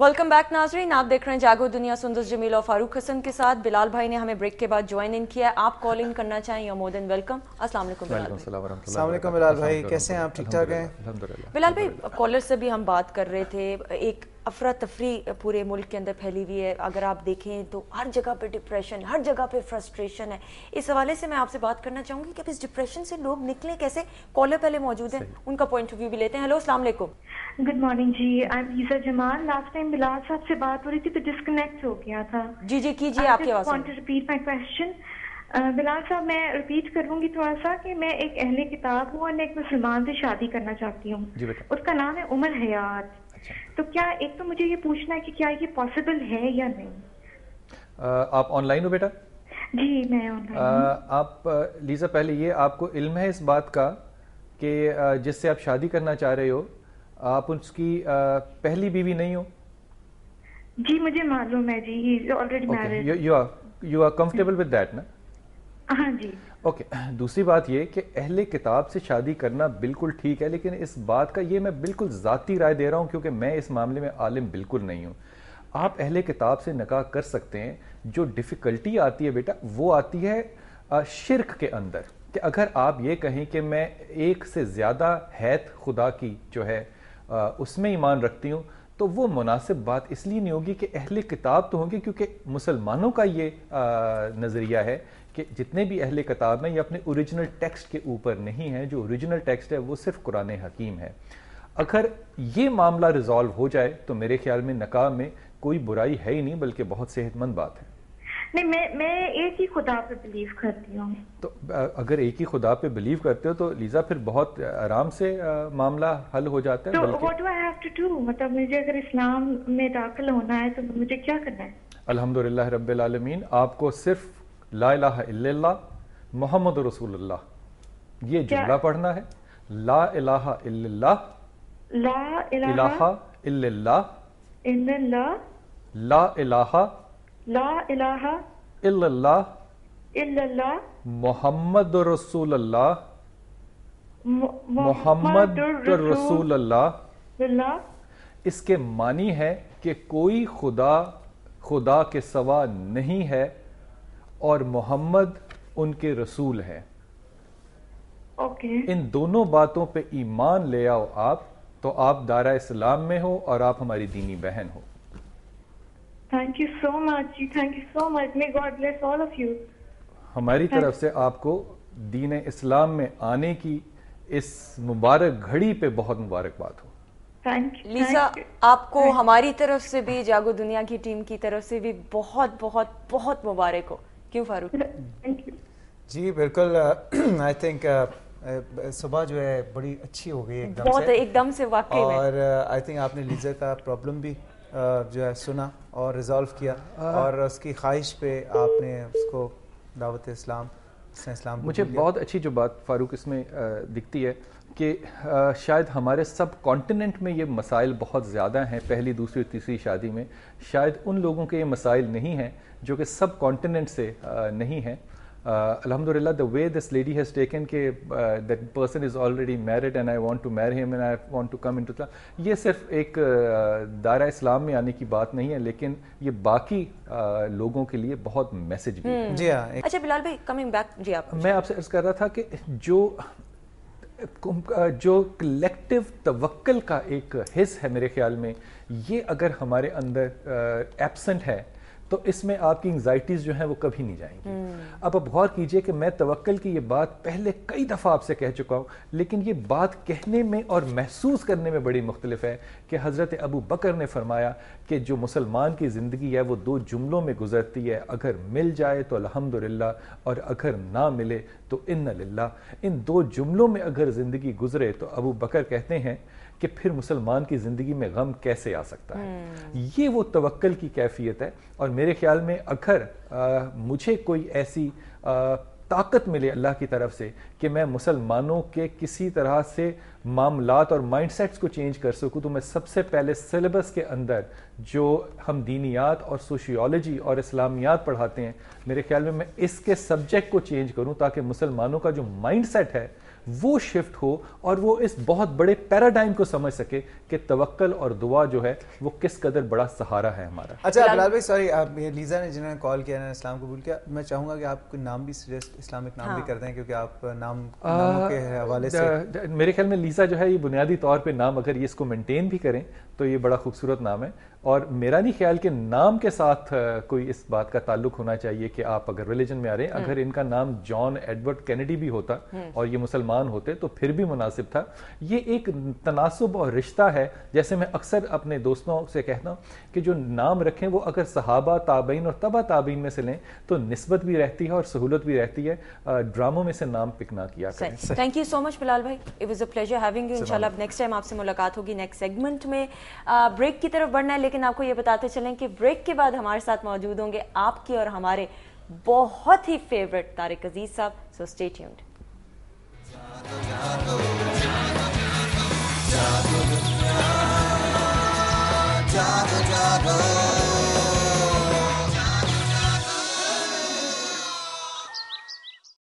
Welcome back नाजरीन, आप देख रहे हैं जागो दुनिया सुंदर जमील और फारूक हसन के साथ। बिलाल भाई ने हमें ब्रेक के बाद ज्वाइन इन किया है। आप कॉल इन करना चाहें या मोर देन वेलकम। अस्सलाम वालेकुम बिलाल भाई, कैसे हैं आप? ठीक ठाक हैं? बिलाल भाई, कॉलर से भी हम बात कर रहे थे, एक अफरा तफरी पूरे मुल्क के अंदर फैली हुई है। अगर आप देखें तो हर जगह पे डिप्रेशन, हर जगह पे फ्रस्ट्रेशन है। इस हवाले से मैं आपसे बात करना चाहूंगी कि अब इस डिप्रेशन से लोग निकलें कैसे। कॉलर पहले मौजूद है, उनका पॉइंट ऑफ व्यू भी लेते हैं। हेलो, अस्सलाम वालेकुम। Good morning ji, I am Isa Jamal. Last time Bilal साहब से बात हो रही थी तो डिस्कनेक्ट हो गया था। जी जी कीजिए, आपकी आवाज़। Want to repeat my question. Bilal साहब, मैं रिपीट करूंगी थोड़ा सा कि मैं एक अहले किताब हूँ और एक मुसलमान से शादी करना चाहती हूँ। उसका नाम है उमर हयात। तो क्या, एक तो मुझे ये पूछना है कि क्या ये पॉसिबल है या नहीं? आप ऑनलाइन हो बेटा? जी मैं ऑनलाइन। आप लीजा, पहले ये आपको इल्म है इस बात का कि जिससे आप शादी करना चाह रहे हो आप उसकी पहली बीवी नहीं हो? जी मुझे मालूम है जी, he is already married. You are comfortable with that ना? हाँ जी। ओके। दूसरी बात ये कि अहले किताब से शादी करना बिल्कुल ठीक है, लेकिन इस बात का ये मैं बिल्कुल ज़ाती राय दे रहा हूँ क्योंकि मैं इस मामले में आलिम बिल्कुल नहीं हूँ। आप अहले किताब से निकाह कर सकते हैं। जो डिफ़िकल्टी आती है बेटा वो आती है शिर्क के अंदर, कि अगर आप ये कहें कि मैं एक से ज़्यादा हैत खुदा की जो है उसमें ईमान रखती हूँ, तो वो मुनासिब बात इसलिए नहीं होगी कि अहले किताब तो होंगे, क्योंकि मुसलमानों का ये नज़रिया है कि जितने भी अहले किताब हैं ये अपने ओरिजिनल टेक्स्ट के ऊपर नहीं हैं। जो ओरिजिनल टेक्स्ट है वो सिर्फ कुरान हकीम है। अगर ये मामला रिजॉल्व हो जाए तो मेरे ख्याल में निकाह में कोई बुराई है ही नहीं, बल्कि बहुत सेहतमंद बात है। नहीं, मैं एक ही खुदा पे बिलीव करती हूँ। तो अगर एक ही खुदा पे बिलीव करते हो तो लीजा फिर बहुत आराम से मामला हल हो जाता है। तो what do I have to do? मतलब मुझे अगर इस्लाम में दाखिल होना है तो मुझे क्या करना है? अल्हम्दुलिल्लाह रब्बिल आलमीन, आपको सिर्फ ला इलाहा इल्लल्लाह मुहम्मद रसूलुल्लाह ये जुमला पढ़ना है। ला इलाहा इल्लल्लाह, ला इलाहा इल्लल्लाह, इल्लल्लाह, ला इलाहा इल्लल्लाह, इल्लल्लाह, मुहम्मद रसूलुल्लाह, मुहम्मद रसूलुल्लाह। इसके मानी है कि कोई खुदा के सिवा नहीं है और मोहम्मद उनके रसूल हैं। ओके। इन दोनों बातों पे ईमान ले आओ आप, तो आप दायरा इस्लाम में हो और आप हमारी दीनी बहन हो। Thank you so much ji, thank you so much. May God bless all of you. हमारी तरफ से आपको दीन इस्लाम में आने की इस मुबारक घड़ी पे बहुत मुबारकबाद हो। लीसा, आपको हमारी तरफ से भी, जागो दुनिया की टीम की तरफ से भी बहुत बहुत बहुत मुबारक हो। क्यों फारूक? जी बिल्कुल। आई थिंक सुबह जो है बड़ी अच्छी हो गई एकदम से वाकई में। और आई थिंक आपने लीजा का प्रॉब्लम भी जो है सुना और रिजॉल्व किया, और उसकी ख्वाहिश पे आपने उसको दावत इस्लाम मुझे बहुत अच्छी जो बात फारूक इसमें दिखती है कि शायद हमारे सब कॉन्टिनेंट में ये मसाइल बहुत ज़्यादा हैं। पहली, दूसरी, तीसरी शादी में शायद उन लोगों के ये मसाइल नहीं हैं जो कि सब कॉन्टिनेंट से नहीं हैं। Alhamdulillah, the way this lady has taken के that person is already married and I want to marry him and I want to come into Islam, ये सिर्फ एक दायरा इस्लाम में आने की बात नहीं है, लेकिन ये बाकी लोगों के लिए बहुत मैसेज भी है। जी हाँ। अच्छा बिलाल भाई, कमिंग बैक जी, आप मैं आपसे अर्ज कर रहा था कि जो कलेक्टिव तवक्कल का एक हिस्स है मेरे ख्याल में, ये अगर हमारे अंदर एब्सेंट है तो इसमें आपकी एंग्जाइटीज जो हैं वो कभी नहीं जाएंगी। अब आप गौर कीजिए कि मैं तवक्कल की ये बात पहले कई दफ़ा आपसे कह चुका हूँ, लेकिन ये बात कहने में और महसूस करने में बड़ी मुख्तलिफ है कि हज़रत अबू बकर ने फरमाया कि जो मुसलमान की ज़िंदगी है वो दो जुमलों में गुजरती है, अगर मिल जाए तो अल्हम्दुलिल्लाह और अगर ना मिले तो इन्ना लिल्लाह। इन दो जुमलों में अगर ज़िंदगी गुजरे तो अबू बकर कहते हैं कि फिर मुसलमान की ज़िंदगी में गम कैसे आ सकता है। ये वो तवक्कल की कैफियत है। और मेरे ख्याल में अगर मुझे कोई ऐसी ताकत मिले अल्लाह की तरफ से कि मैं मुसलमानों के किसी तरह से मामलात और माइंडसेट्स को चेंज कर सकूं, तो मैं सबसे पहले सिलेबस के अंदर जो हम दीनियात और सोशियोलॉजी और इस्लामियात पढ़ाते हैं, मेरे ख्याल में मैं इसके सब्जेक्ट को चेंज करूं ताकि मुसलमानों का जो माइंडसेट है وہ شفٹ ہو اور وہ اس بہت بڑے پیراڈائم کو سمجھ سکے کہ توکل اور دعا جو ہے وہ کس قدر بڑا سہارا ہے ہمارا. اچھا بلال بھائی سوری, آپ لیزا نے جنہوں نے کال کیا, اسلام قبول کیا, میں چاہوں گا کہ آپ کوئی نام بھی سجیسٹ اسلامک نام بھی کر دیں, کیونکہ آپ ناموں کے حوالے سے میرے خیال میں لیزا جو ہے یہ بنیادی طور پہ نام اگر یہ اس کو مینٹین بھی کریں تو یہ بڑا خوبصورت نام ہے, اور میرا نہیں خیال کہ نام کے ساتھ کوئی اس بات کا تعلق ہونا چاہیے کہ آپ اگر ریلیجن میں آ رہے ہیں, اگر ان کا نام جان ایڈورڈ کینیڈی بھی ہوتا اور یہ مسلمان ہوتے تو پھر بھی مناسب تھا. یہ ایک تناسب اور رشتہ ہے, جیسے میں اکثر اپنے دوستوں سے کہتا ہوں کہ جو نام رکھیں وہ اگر صحابہ, تابعین اور تبع تابعین میں سے لیں تو نسبت بھی رہتی ہے اور سہولت بھی رہتی ہے. ڈراموں میں سے نام پک نہ کیا کریں. Thank you so much Bilal بھائی, it was a pleasure having you. انشاءاللہ اب نیکسٹ ٹائم آپ سے ملاقات ہوگی نیکسٹ سیگمنٹ میں. بریک کی طرف بڑھنا ہے, لیکن آپ کو یہ بتاتے چلیں کہ بریک کے بعد ہمارے ساتھ موجود ہوں گے آپ کے اور ہمارے بہت ہی فیورٹ طارق عزیز صاحب. So stay tuned. جاگو